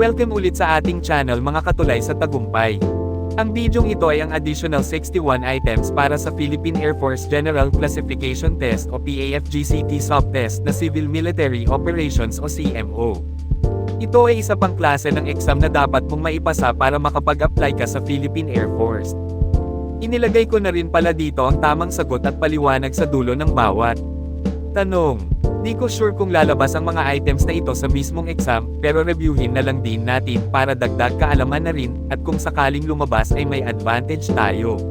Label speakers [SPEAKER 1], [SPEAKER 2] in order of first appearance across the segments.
[SPEAKER 1] Welcome ulit sa ating channel mga katulay sa Tagumpay. Ang bidyong ito ay ang additional 61 items para sa Philippine Air Force General Classification Test o PAFGCT Subtest na Civil Military Operations o CMO. Ito ay isa pang klase ng exam na dapat mong maipasa para makapag-apply ka sa Philippine Air Force. Inilagay ko na rin pala dito ang tamang sagot at paliwanag sa dulo ng bawat tanong. Di ko sure kung lalabas ang mga items na ito sa mismong exam, pero reviewin na lang din natin para dagdag kaalaman na rin, at kung sakaling lumabas ay may advantage tayo.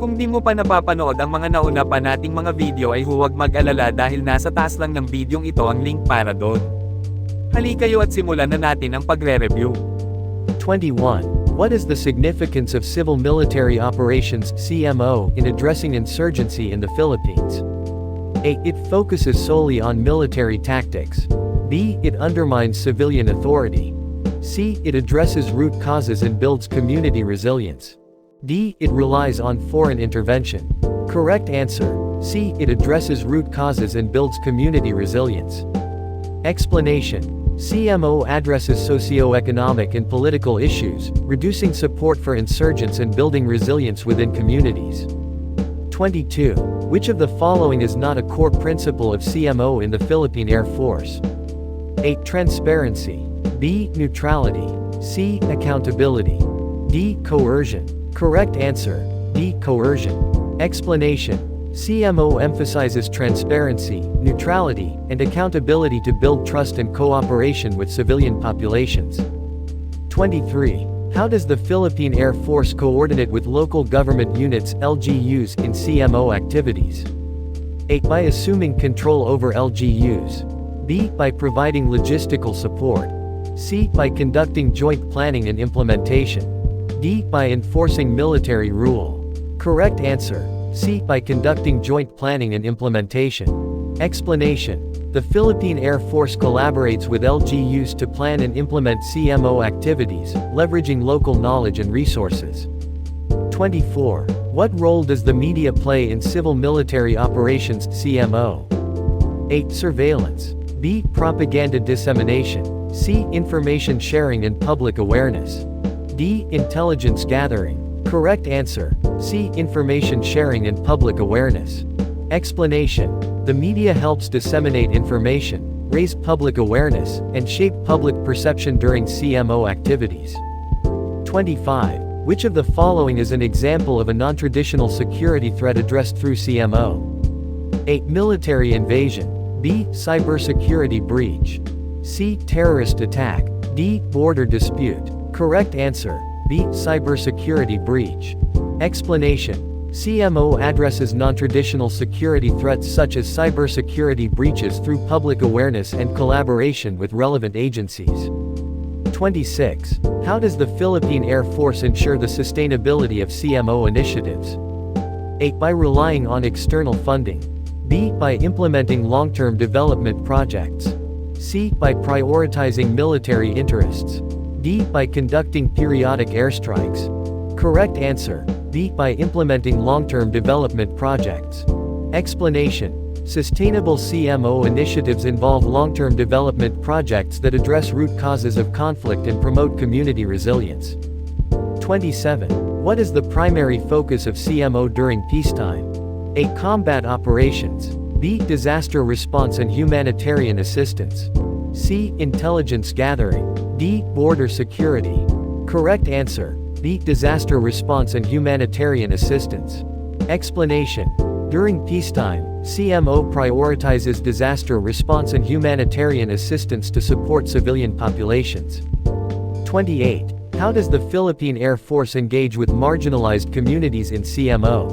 [SPEAKER 1] Kung di mo pa napapanood ang mga nauna pa nating mga video ay huwag mag-alala dahil nasa taas lang ng bidyong ito ang link para doon. Halikayo at simulan na natin ang pagre-review.
[SPEAKER 2] 21. What is the significance of Civil Military Operations (CMO) in addressing insurgency in the Philippines? A. It focuses solely on military tactics. B. It undermines civilian authority. C. It addresses root causes and builds community resilience. D. It relies on foreign intervention. Correct answer. C. It addresses root causes and builds community resilience. Explanation. CMO addresses socio-economic and political issues, reducing support for insurgents and building resilience within communities. 22. Which of the following is not a core principle of CMO in the Philippine Air Force? A. Transparency. B. Neutrality. C. Accountability. D. Coercion. Correct answer. D. Coercion. Explanation. CMO emphasizes transparency, neutrality, and accountability to build trust and cooperation with civilian populations. 23. How does the Philippine Air Force coordinate with local government units (LGUs) in CMO activities? A. By assuming control over LGUs. B. By providing logistical support. C. By conducting joint planning and implementation. D. By enforcing military rule. Correct answer. C. By conducting joint planning and implementation. Explanation. The Philippine Air Force collaborates with LGUs to plan and implement CMO activities, leveraging local knowledge and resources. 24. What role does the media play in civil military operations (CMO? A. Surveillance. B. Propaganda dissemination. C. Information sharing and public awareness. D. Intelligence gathering. Correct answer. C. Information sharing and public awareness. Explanation. The media helps disseminate information, raise public awareness, and shape public perception during CMO activities. 25. Which of the following is an example of a non-traditional security threat addressed through CMO? A. Military invasion. B. Cybersecurity breach. C. Terrorist attack. D. Border dispute. Correct answer. B. Cybersecurity breach. Explanation. CMO addresses non-traditional security threats such as cybersecurity breaches through public awareness and collaboration with relevant agencies. 26. How does the Philippine Air Force ensure the sustainability of CMO initiatives? A. By relying on external funding. B. By implementing long-term development projects. C. By prioritizing military interests. D. By conducting periodic airstrikes. Correct answer. B. By implementing long-term development projects. Explanation. Sustainable CMO initiatives involve long-term development projects that address root causes of conflict and promote community resilience. 27. What is the primary focus of CMO during peacetime? A. Combat operations. B. Disaster response and humanitarian assistance. C. Intelligence gathering. D. Border security. Correct answer. B. Disaster response and humanitarian assistance. Explanation. During peacetime, CMO prioritizes disaster response and humanitarian assistance to support civilian populations. 28. How does the Philippine Air Force engage with marginalized communities in CMO?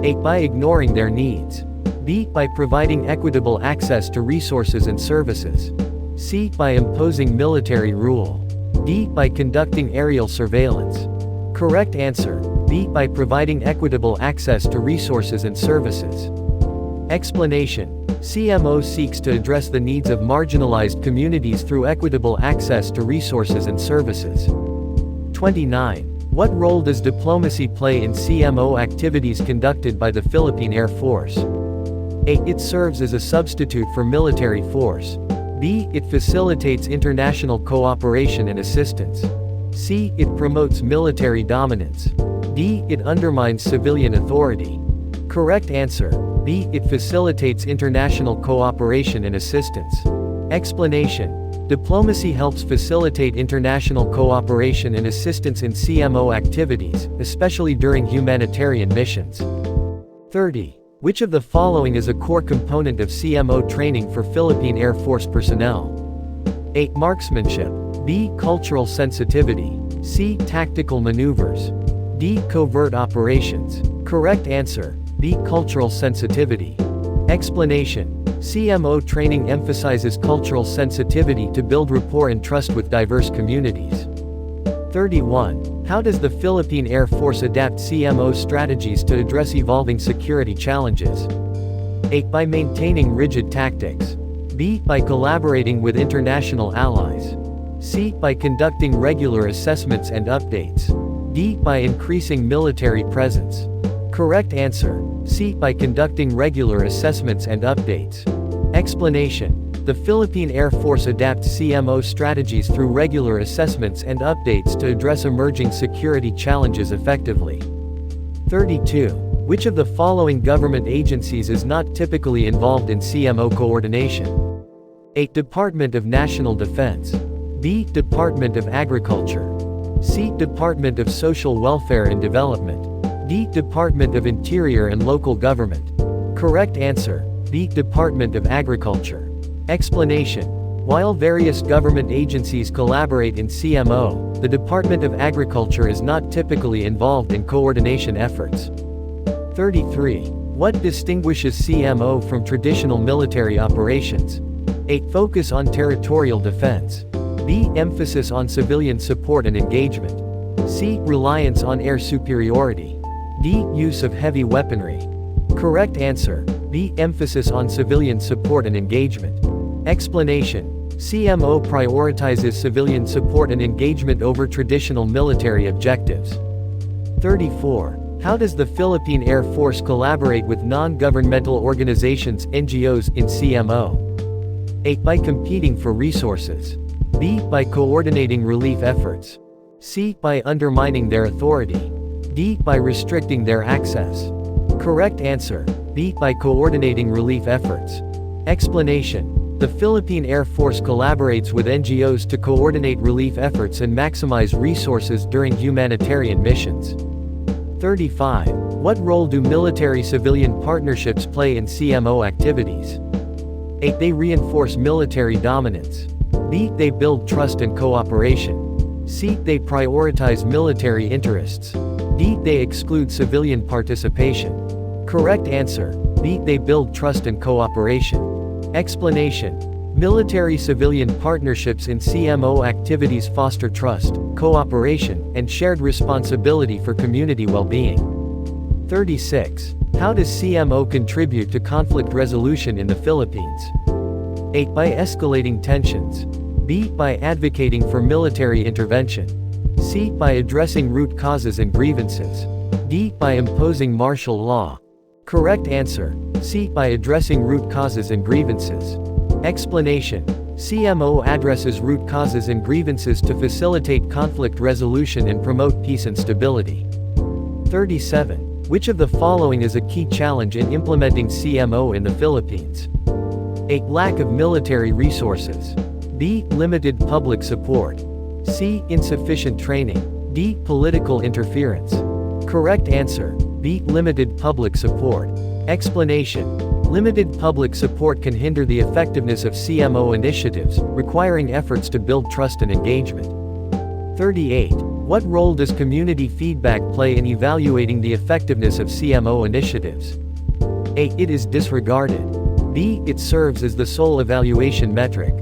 [SPEAKER 2] A. By ignoring their needs. B. By providing equitable access to resources and services. C. By imposing military rule. D. By conducting aerial surveillance. Correct answer. B. By providing equitable access to resources and services. Explanation. CMO seeks to address the needs of marginalized communities through equitable access to resources and services. 29. What role does diplomacy play in CMO activities conducted by the Philippine Air Force? A. It serves as a substitute for military force. B. It facilitates international cooperation and assistance. C. It promotes military dominance. D. It undermines civilian authority. Correct answer. B. It facilitates international cooperation and assistance. Explanation. Diplomacy helps facilitate international cooperation and assistance in CMO activities, especially during humanitarian missions. 30. Which of the following is a core component of CMO training for Philippine Air Force personnel? A. Marksmanship. B. Cultural sensitivity. C. Tactical maneuvers. D. Covert operations. Correct answer. B. Cultural sensitivity. Explanation. CMO training emphasizes cultural sensitivity to build rapport and trust with diverse communities. 31. How does the Philippine Air Force adapt CMO strategies to address evolving security challenges? A. By maintaining rigid tactics. B. By collaborating with international allies. C. By conducting regular assessments and updates. D. By increasing military presence. Correct answer. C. By conducting regular assessments and updates. Explanation. The Philippine Air Force adapts CMO strategies through regular assessments and updates to address emerging security challenges effectively. 32. Which of the following government agencies is not typically involved in CMO coordination? A. Department of National Defense. B. Department of Agriculture. C. Department of Social Welfare and Development. D. Department of Interior and Local Government. Correct answer. B. Department of Agriculture. Explanation. While various government agencies collaborate in CMO, the Department of Agriculture is not typically involved in coordination efforts. 33. What distinguishes CMO from traditional military operations? A. Focus on territorial defense. B. Emphasis on civilian support and engagement. C. Reliance on air superiority. D. Use of heavy weaponry. Correct answer. B. Emphasis on civilian support and engagement. Explanation. CMO prioritizes civilian support and engagement over traditional military objectives. 34. How does the Philippine Air Force collaborate with non-governmental organizations (NGOs) in CMO? A. By competing for resources. B. By coordinating relief efforts. C. By undermining their authority. D. By restricting their access. Correct answer. B. By coordinating relief efforts. Explanation. The Philippine Air Force collaborates with NGOs to coordinate relief efforts and maximize resources during humanitarian missions. 35. What role do military-civilian partnerships play in CMO activities? A. They reinforce military dominance. B. They build trust and cooperation. C. They prioritize military interests. D. They exclude civilian participation. Correct answer. B. They build trust and cooperation. Explanation. Military-civilian partnerships in CMO activities foster trust, cooperation, and shared responsibility for community well-being. 36. How does CMO contribute to conflict resolution in the Philippines? A. By escalating tensions. B. By advocating for military intervention. C. By addressing root causes and grievances. D. By imposing martial law. Correct answer. C. By addressing root causes and grievances. Explanation. CMO addresses root causes and grievances to facilitate conflict resolution and promote peace and stability. 37. Which of the following is a key challenge in implementing CMO in the Philippines? A. Lack of military resources. B. Limited public support. C. Insufficient training. D. Political interference. Correct answer. B. Limited public support. Explanation. Limited public support can hinder the effectiveness of CMO initiatives, requiring efforts to build trust and engagement. 38. What role does community feedback play in evaluating the effectiveness of CMO initiatives? A. It is disregarded. B. It serves as the sole evaluation metric.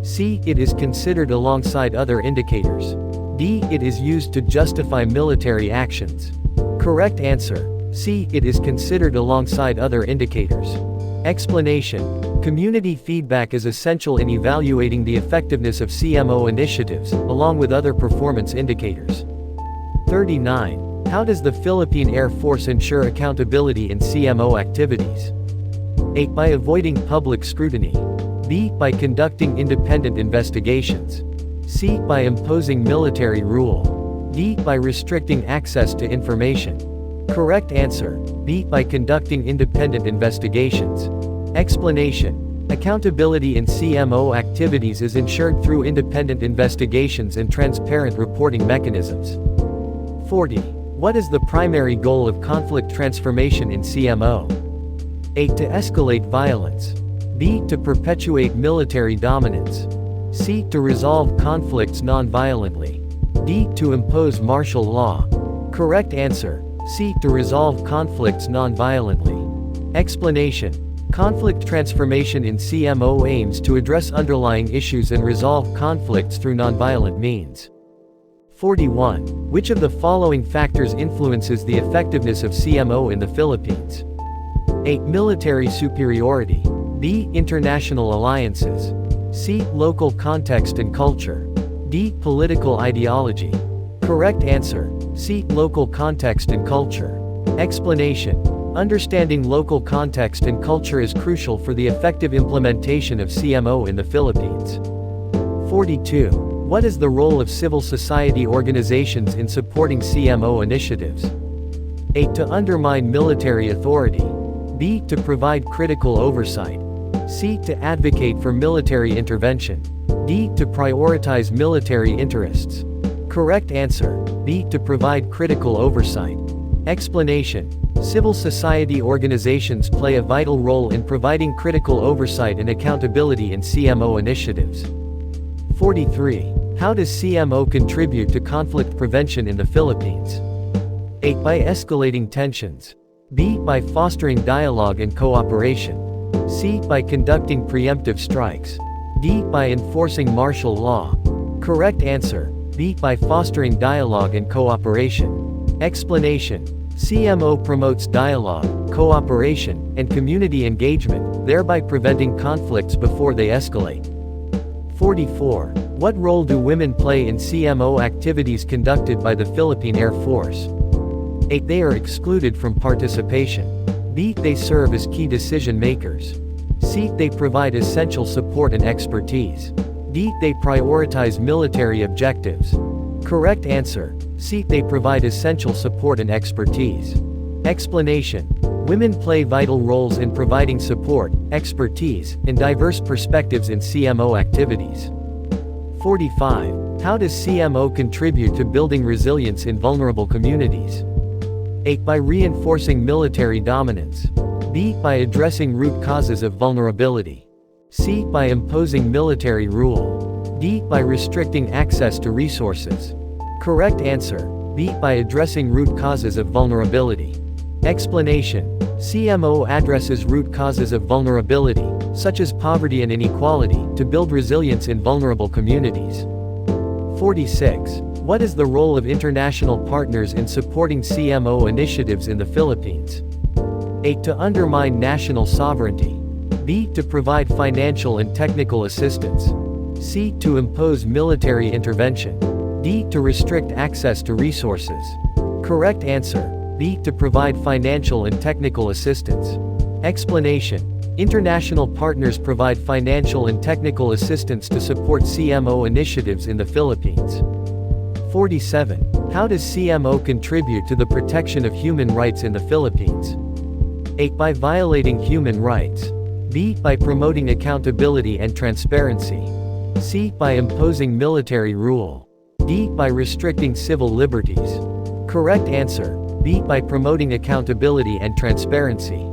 [SPEAKER 2] C. It is considered alongside other indicators. D. It is used to justify military actions. Correct answer. C. It is considered alongside other indicators. Explanation. Community feedback is essential in evaluating the effectiveness of CMO initiatives, along with other performance indicators. 39. How does the Philippine Air Force ensure accountability in CMO activities? A. By avoiding public scrutiny. B. By conducting independent investigations. C. By imposing military rule. D. By restricting access to information. Correct answer, B. By conducting independent investigations. Explanation. Accountability in CMO activities is ensured through independent investigations and transparent reporting mechanisms. 40. What is the primary goal of conflict transformation in CMO? A. To escalate violence. B. To perpetuate military dominance. C. To resolve conflicts non-violently. D. To impose martial law. Correct answer, C. To resolve conflicts non-violently. Explanation. Conflict transformation in CMO aims to address underlying issues and resolve conflicts through nonviolent means. 41. Which of the following factors influences the effectiveness of CMO in the Philippines? A. Military superiority. B. International alliances. C. Local context and culture. D. Political ideology. Correct answer, C. Local context and culture. Explanation. Understanding local context and culture is crucial for the effective implementation of CMO in the Philippines. 42. What is the role of civil society organizations in supporting CMO initiatives? A. To undermine military authority. B. To provide critical oversight. C. To advocate for military intervention. D. To prioritize military interests. Correct answer, B. To provide critical oversight. Explanation. Civil society organizations play a vital role in providing critical oversight and accountability in CMO initiatives. 43. How does CMO contribute to conflict prevention in the Philippines? A. By escalating tensions. B. By fostering dialogue and cooperation. C. By conducting preemptive strikes. D. By enforcing martial law. Correct answer, B. By fostering dialogue and cooperation. Explanation. CMO promotes dialogue, cooperation, and community engagement, thereby preventing conflicts before they escalate. 44. What role do women play in CMO activities conducted by the Philippine Air Force? A. They are excluded from participation. B. They serve as key decision makers. C. They provide essential support and expertise. D. They prioritize military objectives. Correct answer, C. They provide essential support and expertise. Explanation. Women play vital roles in providing support, expertise, and diverse perspectives in CMO activities. 45. How does CMO contribute to building resilience in vulnerable communities? A. By reinforcing military dominance. B. By addressing root causes of vulnerability. C. By imposing military rule. D. By restricting access to resources. Correct answer, B. By addressing root causes of vulnerability. Explanation. CMO addresses root causes of vulnerability, such as poverty and inequality, to build resilience in vulnerable communities. 46. What is the role of international partners in supporting CMO initiatives in the Philippines? A. To undermine national sovereignty. B. To provide financial and technical assistance. C. To impose military intervention. D. To restrict access to resources. Correct answer, B. To provide financial and technical assistance. Explanation. International partners provide financial and technical assistance to support CMO initiatives in the Philippines. 47. How does CMO contribute to the protection of human rights in the Philippines? A. By violating human rights. B. By promoting accountability and transparency. C. By imposing military rule. D. By restricting civil liberties. Correct answer, B. By promoting accountability and transparency.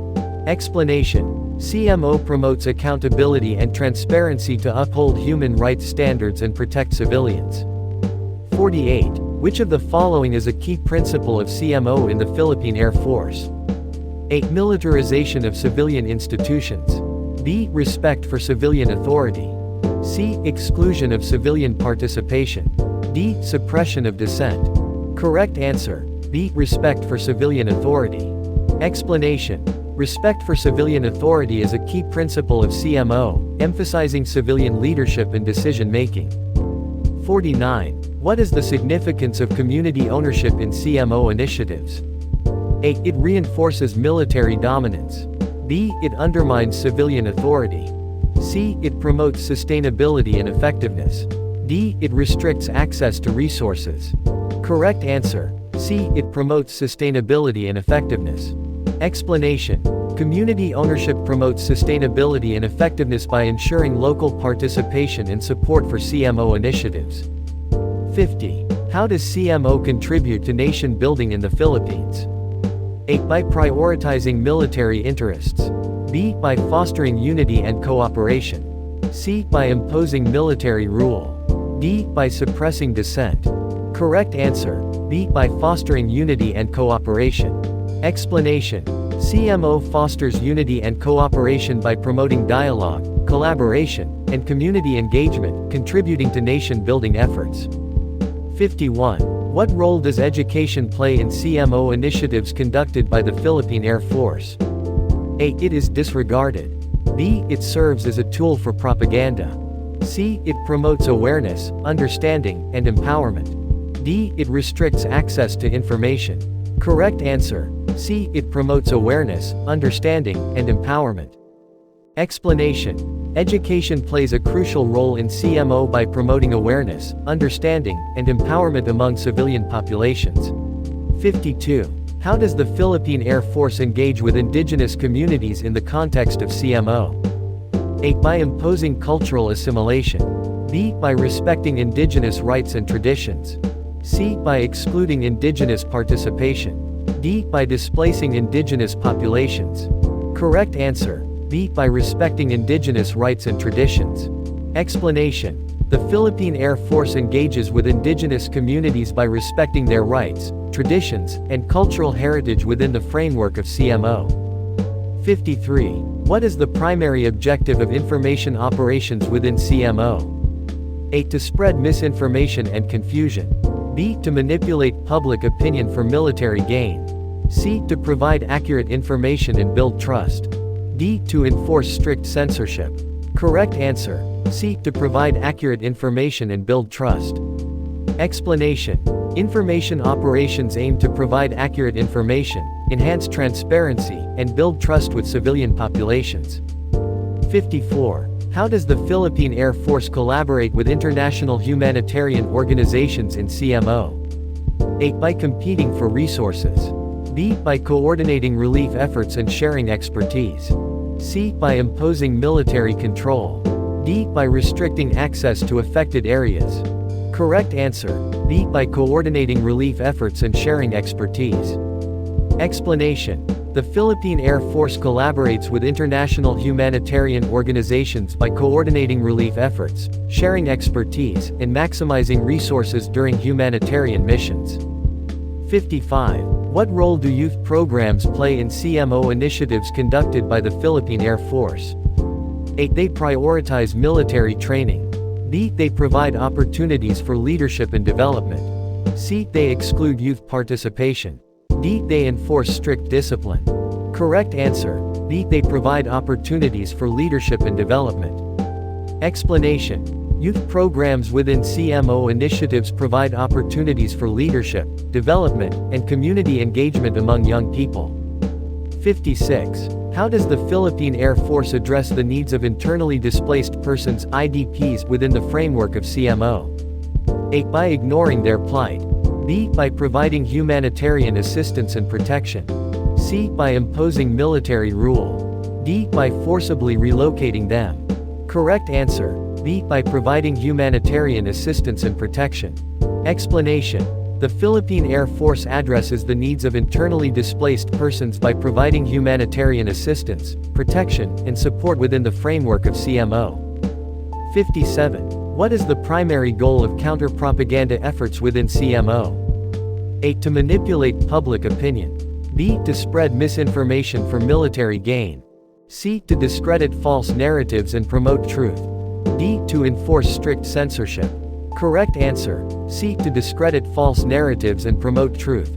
[SPEAKER 2] Explanation. CMO promotes accountability and transparency to uphold human rights standards and protect civilians. 48. Which of the following is a key principle of CMO in the Philippine Air Force? A. Militarization of civilian institutions. B. Respect for civilian authority. C. Exclusion of civilian participation. D. Suppression of dissent. Correct answer, B. Respect for civilian authority. Explanation. Respect for civilian authority is a key principle of CMO, emphasizing civilian leadership and decision-making. 49. What is the significance of community ownership in CMO initiatives? A. It reinforces military dominance. B. It undermines civilian authority. C. It promotes sustainability and effectiveness. D. It restricts access to resources. Correct answer. C. It promotes sustainability and effectiveness. Explanation. Community ownership promotes sustainability and effectiveness by ensuring local participation and support for CMO initiatives. 50. How does CMO contribute to nation building in the Philippines? A. By prioritizing military interests. B. By fostering unity and cooperation. C. By imposing military rule. D. By suppressing dissent. Correct answer. B. By fostering unity and cooperation. Explanation. CMO fosters unity and cooperation by promoting dialogue, collaboration, and community engagement, contributing to nation-building efforts. 51. What role does education play in CMO initiatives conducted by the Philippine Air Force? A. It is disregarded. B. It serves as a tool for propaganda. C. It promotes awareness, understanding, and empowerment. D. It restricts access to information. Correct answer. C. It promotes awareness, understanding, and empowerment. Explanation. Education plays a crucial role in CMO by promoting awareness, understanding, and empowerment among civilian populations. 52. How does the Philippine Air Force engage with indigenous communities in the context of CMO? A. By imposing cultural assimilation. B. By respecting indigenous rights and traditions. C. By excluding indigenous participation. D. By displacing indigenous populations. Correct answer. B. By respecting indigenous rights and traditions. Explanation. The Philippine Air Force engages with indigenous communities by respecting their rights, traditions, and cultural heritage within the framework of CMO. 53. What is the primary objective of information operations within CMO? A. To spread misinformation and confusion. B. To manipulate public opinion for military gain. C. To provide accurate information and build trust. D. To enforce strict censorship. Correct answer. C. To provide accurate information and build trust. Explanation. Information operations aim to provide accurate information, enhance transparency, and build trust with civilian populations. 54. How does the Philippine Air Force collaborate with international humanitarian organizations in CMO? A. By competing for resources. B. By coordinating relief efforts and sharing expertise. C. By imposing military control. D. By restricting access to affected areas. Correct answer. B. By coordinating relief efforts and sharing expertise. Explanation. The Philippine Air Force collaborates with international humanitarian organizations by coordinating relief efforts, sharing expertise, and maximizing resources during humanitarian missions. 55. What role do youth programs play in CMO initiatives conducted by the Philippine Air Force? A. They prioritize military training. B. They provide opportunities for leadership and development. C. They exclude youth participation. D. They enforce strict discipline. Correct answer. B. They provide opportunities for leadership and development. Explanation. Youth programs within CMO initiatives provide opportunities for leadership, development, and community engagement among young people. 56. How does the Philippine Air Force address the needs of internally displaced persons (IDPs) within the framework of CMO? A. By ignoring their plight. B. By providing humanitarian assistance and protection. C. By imposing military rule. D. By forcibly relocating them. Correct answer. B. By providing humanitarian assistance and protection. Explanation. The Philippine Air Force addresses the needs of internally displaced persons by providing humanitarian assistance, protection, and support within the framework of CMO. 57. What is the primary goal of counter-propaganda efforts within CMO? A. To manipulate public opinion. B. To spread misinformation for military gain. C. To discredit false narratives and promote truth. D. To enforce strict censorship. Correct answer. C. To discredit false narratives and promote truth.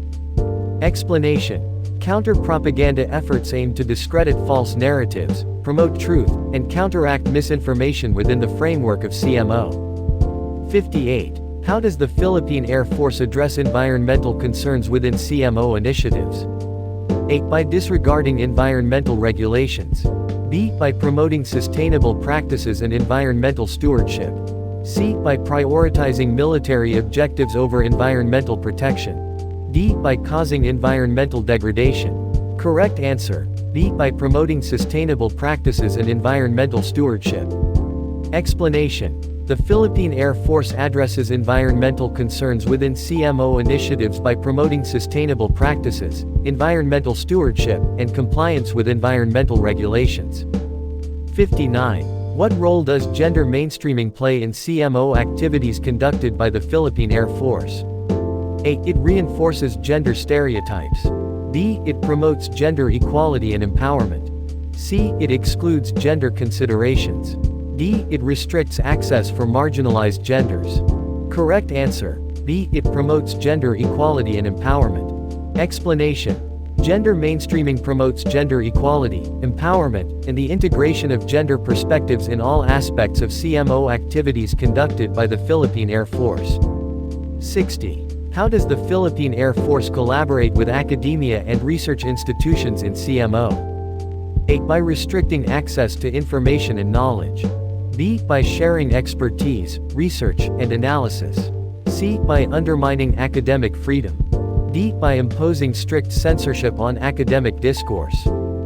[SPEAKER 2] Explanation. Counter-propaganda efforts aim to discredit false narratives, promote truth, and counteract misinformation within the framework of CMO. 58. How does the Philippine Air Force address environmental concerns within CMO initiatives? A. By disregarding environmental regulations. B. By promoting sustainable practices and environmental stewardship. C. By prioritizing military objectives over environmental protection. D. By causing environmental degradation. Correct answer. B. By promoting sustainable practices and environmental stewardship. Explanation. The Philippine Air Force addresses environmental concerns within CMO initiatives by promoting sustainable practices, environmental stewardship, and compliance with environmental regulations. 59. What role does gender mainstreaming play in CMO activities conducted by the Philippine Air Force? A. It reinforces gender stereotypes. B. It promotes gender equality and empowerment. C. It excludes gender considerations. D. It restricts access for marginalized genders. Correct answer. B. It promotes gender equality and empowerment. Explanation. Gender mainstreaming promotes gender equality, empowerment, and the integration of gender perspectives in all aspects of CMO activities conducted by the Philippine Air Force. 60. How does the Philippine Air Force collaborate with academia and research institutions in CMO? A. By restricting access to information and knowledge. B. By sharing expertise, research, and analysis. C. By undermining academic freedom. D. By imposing strict censorship on academic discourse.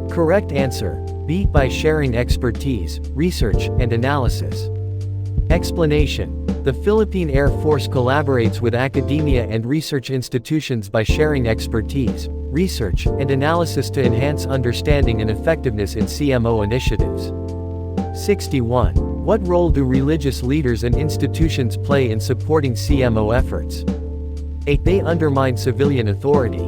[SPEAKER 2] Correct answer. B. By sharing expertise, research, and analysis. Explanation. The Philippine Air Force collaborates with academia and research institutions by sharing expertise, research, and analysis to enhance understanding and effectiveness in CMO initiatives. 61. What role do religious leaders and institutions play in supporting CMO efforts? A. They undermine civilian authority.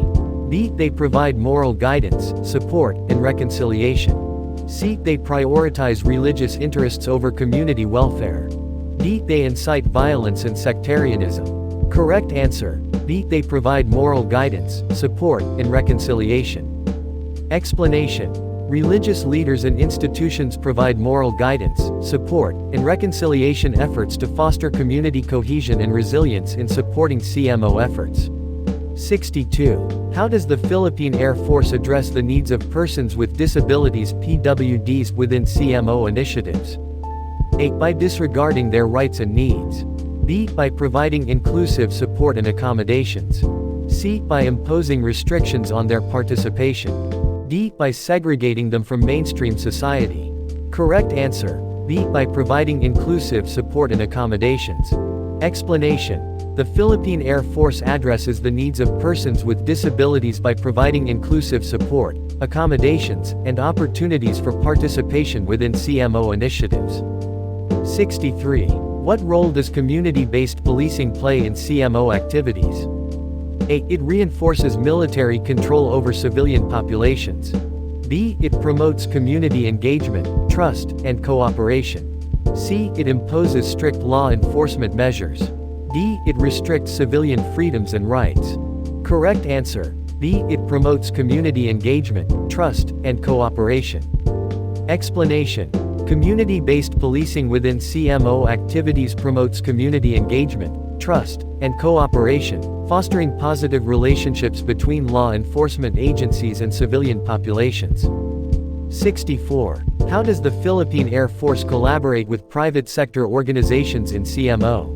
[SPEAKER 2] B. They provide moral guidance, support, and reconciliation. C. They prioritize religious interests over community welfare. D. They incite violence and sectarianism. Correct answer. B. They provide moral guidance, support, and reconciliation. Explanation. Religious leaders and institutions provide moral guidance, support, and reconciliation efforts to foster community cohesion and resilience in supporting CMO efforts. 62. How does the Philippine Air Force address the needs of persons with disabilities (PWDs) within CMO initiatives? A. By disregarding their rights and needs. B. By providing inclusive support and accommodations. C. By imposing restrictions on their participation. D. By segregating them from mainstream society. Correct answer. B. By providing inclusive support and accommodations. Explanation. The Philippine Air Force addresses the needs of persons with disabilities by providing inclusive support, accommodations, and opportunities for participation within CMO initiatives. 63. What role does community-based policing play in CMO activities? A. It reinforces military control over civilian populations. B. It promotes community engagement, trust, and cooperation. C. It imposes strict law enforcement measures. D. It restricts civilian freedoms and rights. Correct answer. B. It promotes community engagement, trust, and cooperation. Explanation. Community-based policing within CMO activities promotes community engagement, trust, and cooperation, fostering positive relationships between law enforcement agencies and civilian populations. 64. How does the Philippine Air Force collaborate with private sector organizations in CMO?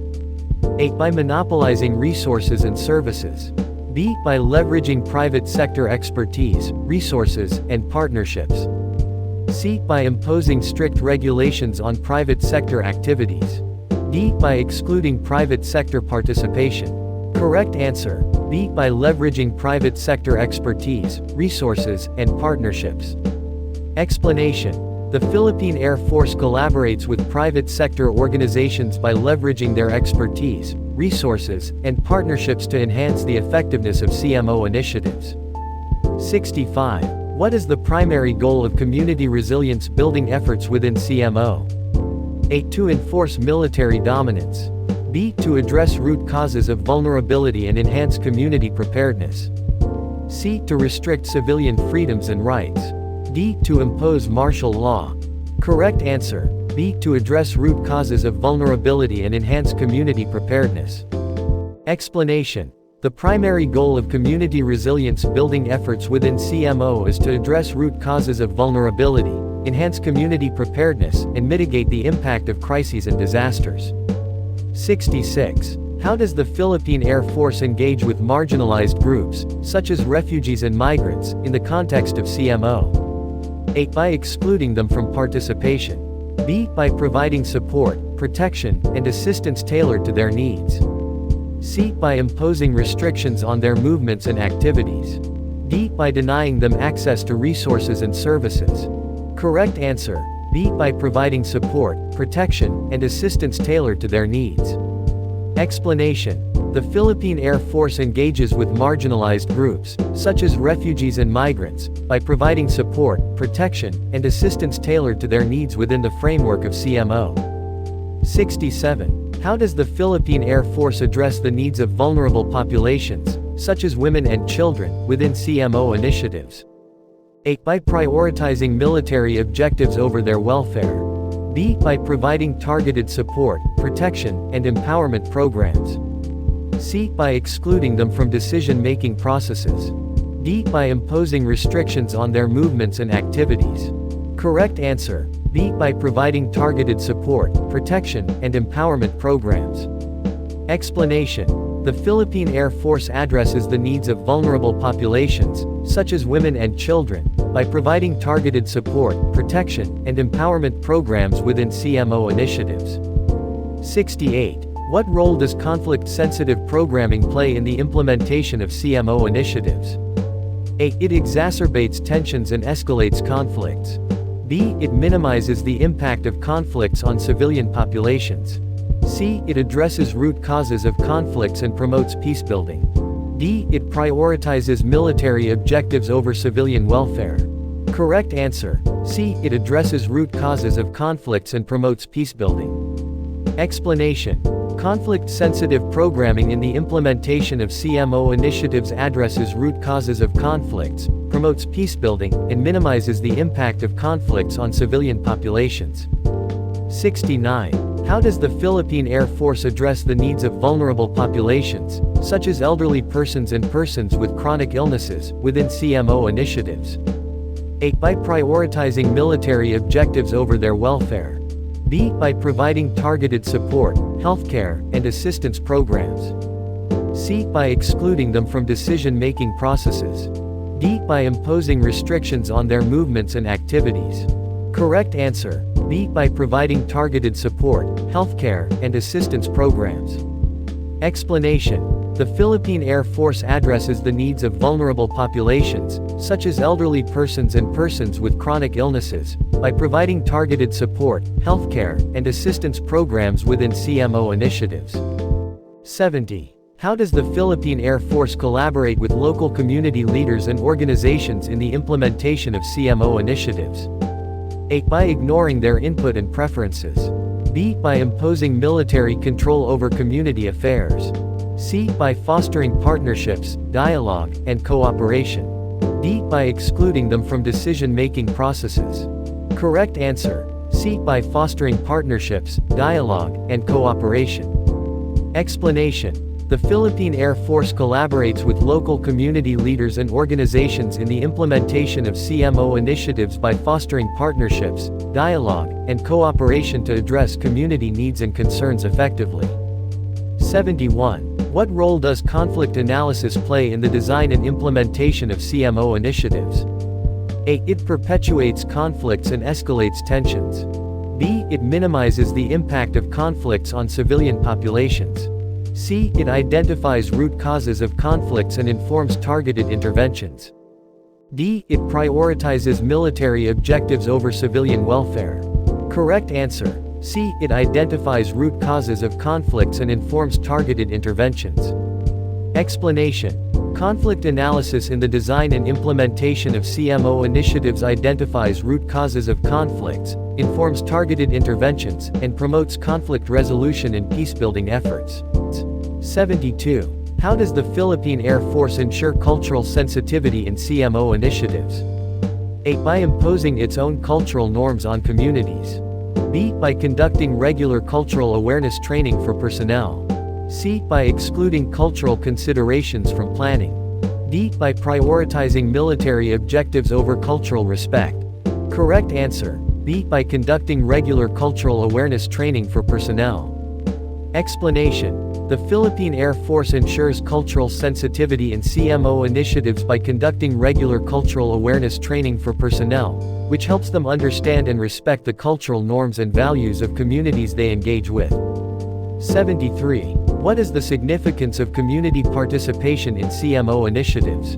[SPEAKER 2] A. By monopolizing resources and services. B. By leveraging private sector expertise, resources, and partnerships. C. By imposing strict regulations on private sector activities. D. By excluding private sector participation. Correct answer. B. By leveraging private sector expertise, resources, and partnerships. Explanation. The Philippine Air Force collaborates with private sector organizations by leveraging their expertise, resources, and partnerships to enhance the effectiveness of CMO initiatives. 65. What is the primary goal of community resilience building efforts within CMO? A. To enforce military dominance. B. To address root causes of vulnerability and enhance community preparedness. C. To restrict civilian freedoms and rights. D. To impose martial law. Correct answer. B. To address root causes of vulnerability and enhance community preparedness. Explanation. The primary goal of community resilience building efforts within CMO is to address root causes of vulnerability, enhance community preparedness, and mitigate the impact of crises and disasters. 66. How does the Philippine Air Force engage with marginalized groups, such as refugees and migrants, in the context of CMO? A. By excluding them from participation. B. By providing support, protection, and assistance tailored to their needs. C. By imposing restrictions on their movements and activities. D. By denying them access to resources and services. Correct answer. B. By providing support, protection, and assistance tailored to their needs. Explanation. The Philippine Air Force engages with marginalized groups, such as refugees and migrants, by providing support, protection, and assistance tailored to their needs within the framework of CMO. 67. How does the Philippine Air Force address the needs of vulnerable populations, such as women and children, within CMO initiatives? A. By prioritizing military objectives over their welfare. B. By providing targeted support, protection, and empowerment programs. C. By excluding them from decision-making processes. D. By imposing restrictions on their movements and activities. Correct answer. B. By providing targeted support, protection, and empowerment programs. Explanation. The Philippine Air Force addresses the needs of vulnerable populations, such as women and children, by providing targeted support, protection, and empowerment programs within CMO initiatives. 68. What role does conflict-sensitive programming play in the implementation of CMO initiatives? A. It exacerbates tensions and escalates conflicts. B. It minimizes the impact of conflicts on civilian populations. C. It addresses root causes of conflicts and promotes peacebuilding. D. It prioritizes military objectives over civilian welfare. Correct answer. C. It addresses root causes of conflicts and promotes peacebuilding. Explanation. Conflict-sensitive programming in the implementation of CMO initiatives addresses root causes of conflicts, promotes peacebuilding, and minimizes the impact of conflicts on civilian populations. 69. How does the Philippine Air Force address the needs of vulnerable populations, such as elderly persons and persons with chronic illnesses, within CMO initiatives? A. By prioritizing military objectives over their welfare. B. By providing targeted support, healthcare, and assistance programs. C. By excluding them from decision-making processes. D. By imposing restrictions on their movements and activities. Correct answer. B. By providing targeted support, healthcare, and assistance programs. Explanation. The Philippine Air Force addresses the needs of vulnerable populations, such as elderly persons and persons with chronic illnesses, by providing targeted support, healthcare, and assistance programs within CMO initiatives. 70. How does the Philippine Air Force collaborate with local community leaders and organizations in the implementation of CMO initiatives? A. By ignoring their input and preferences. B. By imposing military control over community affairs. C. By fostering partnerships, dialogue, and cooperation. D. By excluding them from decision-making processes. Correct answer. C. By fostering partnerships, dialogue, and cooperation. Explanation. The Philippine Air Force collaborates with local community leaders and organizations in the implementation of CMO initiatives by fostering partnerships, dialogue, and cooperation to address community needs and concerns effectively. 71. What role does conflict analysis play in the design and implementation of CMO initiatives? A. It perpetuates conflicts and escalates tensions. B. It minimizes the impact of conflicts on civilian populations. C. It identifies root causes of conflicts and informs targeted interventions. D. It prioritizes military objectives over civilian welfare. Correct answer. C. It identifies root causes of conflicts and informs targeted interventions. Explanation. Conflict analysis in the design and implementation of CMO initiatives identifies root causes of conflicts, informs targeted interventions, and promotes conflict resolution and peacebuilding efforts. 72. How does the Philippine Air Force ensure cultural sensitivity in CMO initiatives? A. By imposing its own cultural norms on communities. B. By conducting regular cultural awareness training for personnel. C. By excluding cultural considerations from planning. D. By prioritizing military objectives over cultural respect. Correct answer. B. By conducting regular cultural awareness training for personnel. Explanation. The Philippine Air Force ensures cultural sensitivity in CMO initiatives by conducting regular cultural awareness training for personnel, which helps them understand and respect the cultural norms and values of communities they engage with. 73. What is the significance of community participation in CMO initiatives?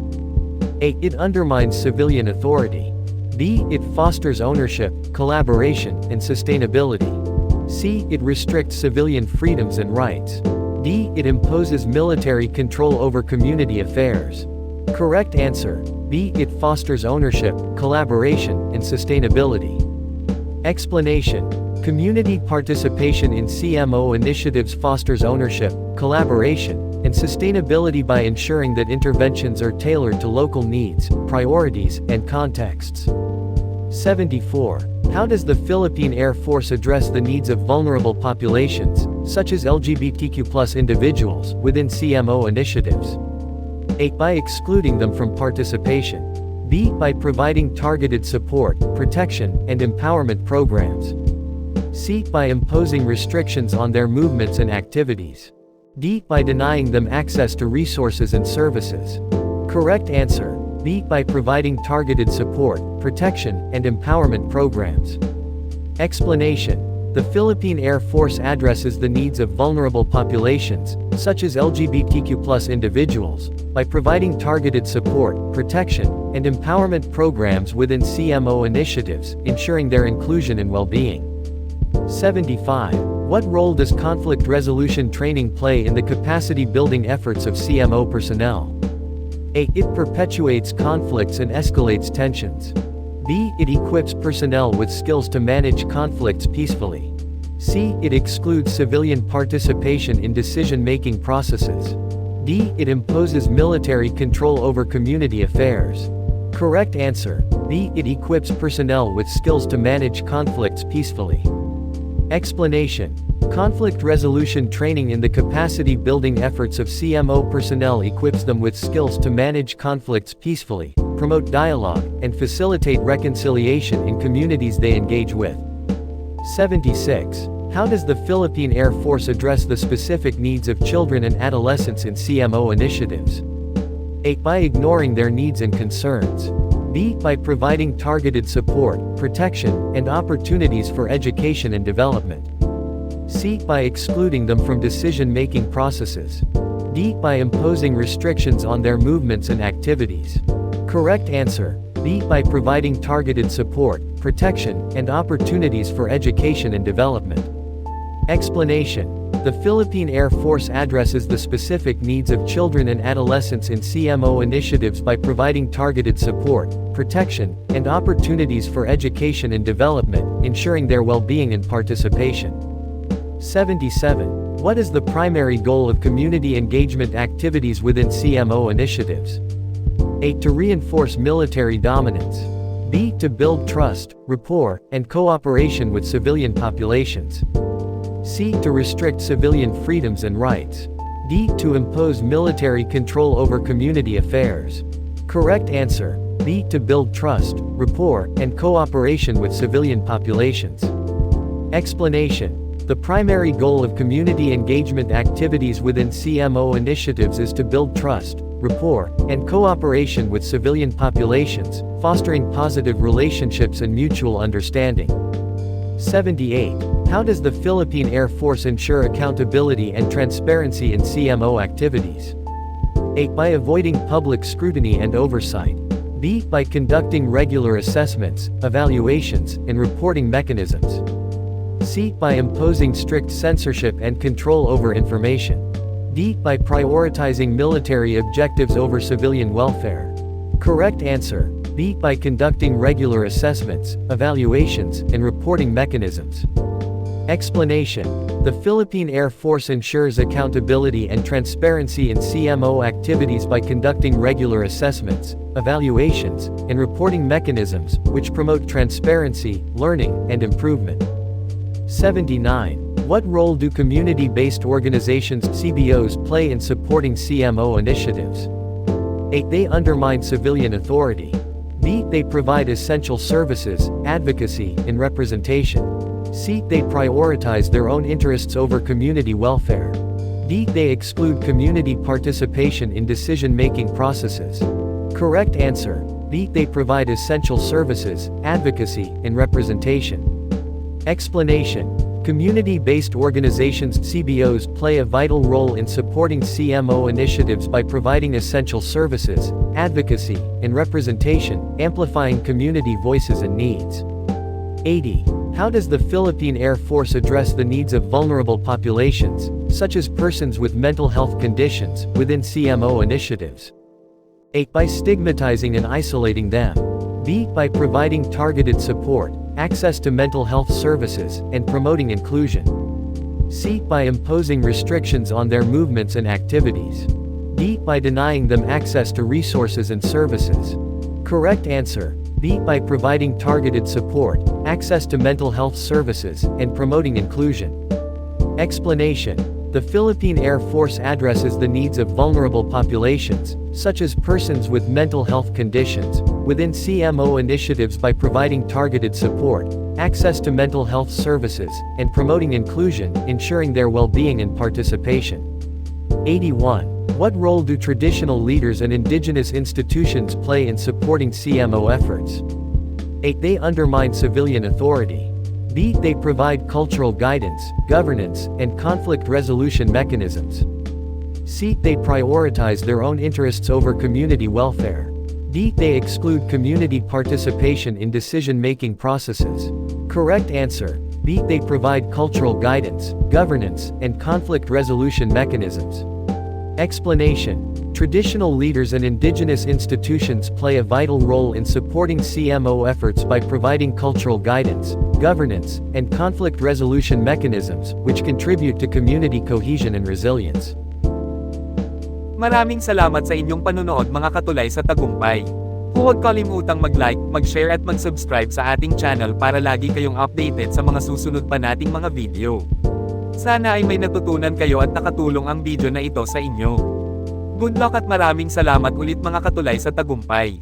[SPEAKER 2] A. It undermines civilian authority. B. It fosters ownership, collaboration, and sustainability. C. It restricts civilian freedoms and rights. D. It imposes military control over community affairs. Correct answer. B. It fosters ownership, collaboration, and sustainability. Explanation. Community participation in CMO initiatives fosters ownership, collaboration, and sustainability by ensuring that interventions are tailored to local needs, priorities, and contexts. 74. How does the Philippine Air Force address the needs of vulnerable populations, such as LGBTQ+ individuals, within CMO initiatives? A. By excluding them from participation. B. By providing targeted support, protection, and empowerment programs. C. By imposing restrictions on their movements and activities. D. By denying them access to resources and services. Correct answer. B. By providing targeted support, protection, and empowerment programs. Explanation. The Philippine Air Force addresses the needs of vulnerable populations, such as LGBTQ+ individuals, by providing targeted support, protection, and empowerment programs within CMO initiatives, ensuring their inclusion and well-being. 75. What role does conflict resolution training play in the capacity-building efforts of CMO personnel? A. It perpetuates conflicts and escalates tensions. B. It equips personnel with skills to manage conflicts peacefully. C. It excludes civilian participation in decision-making processes. D. It imposes military control over community affairs. Correct answer. B. It equips personnel with skills to manage conflicts peacefully. Explanation. Conflict resolution training in the capacity-building efforts of CMO personnel equips them with skills to manage conflicts peacefully, promote dialogue, and facilitate reconciliation in communities they engage with. 76. How does the Philippine Air Force address the specific needs of children and adolescents in CMO initiatives? A. By ignoring their needs and concerns. B. By providing targeted support, protection, and opportunities for education and development. C. By excluding them from decision-making processes. D. By imposing restrictions on their movements and activities. Correct answer. B. By providing targeted support, protection, and opportunities for education and development. Explanation. The Philippine Air Force addresses the specific needs of children and adolescents in CMO initiatives by providing targeted support, protection, and opportunities for education and development, ensuring their well-being and participation. 77. What is the primary goal of community engagement activities within CMO initiatives? A. To reinforce military dominance. B. To build trust, rapport, and cooperation with civilian populations. C. To restrict civilian freedoms and rights. D. To impose military control over community affairs. Correct answer. B. To build trust, rapport, and cooperation with civilian populations. Explanation. The primary goal of community engagement activities within CMO initiatives is to build trust, rapport, and cooperation with civilian populations, fostering positive relationships and mutual understanding. 78. How does the Philippine Air Force ensure accountability and transparency in CMO activities? A. By avoiding public scrutiny and oversight. B. By conducting regular assessments, evaluations, and reporting mechanisms. C. By imposing strict censorship and control over information. D. By prioritizing military objectives over civilian welfare. Correct answer. B. By conducting regular assessments, evaluations, and reporting mechanisms. Explanation. The Philippine Air Force ensures accountability and transparency in CMO activities by conducting regular assessments, evaluations, and reporting mechanisms, which promote transparency, learning, and improvement. 79. What role do community-based organizations (CBOs) play in supporting CMO initiatives? A. They undermine civilian authority. B. They provide essential services, advocacy, and representation. C. They prioritize their own interests over community welfare. D. They exclude community participation in decision-making processes. Correct answer: B. They provide essential services, advocacy, and representation. Explanation: community-based organizations (CBOs) play a vital role in supporting CMO initiatives by providing essential services, advocacy, and representation, amplifying community voices and needs. 80. How does the Philippine Air Force address the needs of vulnerable populations, such as persons with mental health conditions, within CMO initiatives? A. By stigmatizing and isolating them. B. By providing targeted support, access to mental health services, and promoting inclusion. C. By imposing restrictions on their movements and activities. D. By denying them access to resources and services. Correct answer: B. By providing targeted support, access to mental health services, and promoting inclusion. Explanation: the Philippine Air Force addresses the needs of vulnerable populations, such as persons with mental health conditions, within CMO initiatives by providing targeted support, access to mental health services, and promoting inclusion, ensuring their well-being and participation. 81. What role do traditional leaders and indigenous institutions play in supporting CMO efforts? A. They undermine civilian authority. B. They provide cultural guidance, governance, and conflict resolution mechanisms. C. They prioritize their own interests over community welfare. D. They exclude community participation in decision-making processes. Correct answer: B. They provide cultural guidance, governance, and conflict resolution mechanisms. Explanation: traditional leaders and indigenous institutions play a vital role in supporting CMO efforts by providing cultural guidance, governance, and conflict resolution mechanisms, which contribute to community cohesion and resilience.
[SPEAKER 1] Maraming salamat sa inyong panunood mga katulay sa Tagumpay. Huwag kalimutang mag-like, mag-share at mag-subscribe sa ating channel para lagi kayong updated sa mga susunod pa nating mga video. Sana ay may natutunan kayo at nakatulong ang video na ito sa inyo. Good luck at maraming salamat ulit mga katulay sa Tagumpay.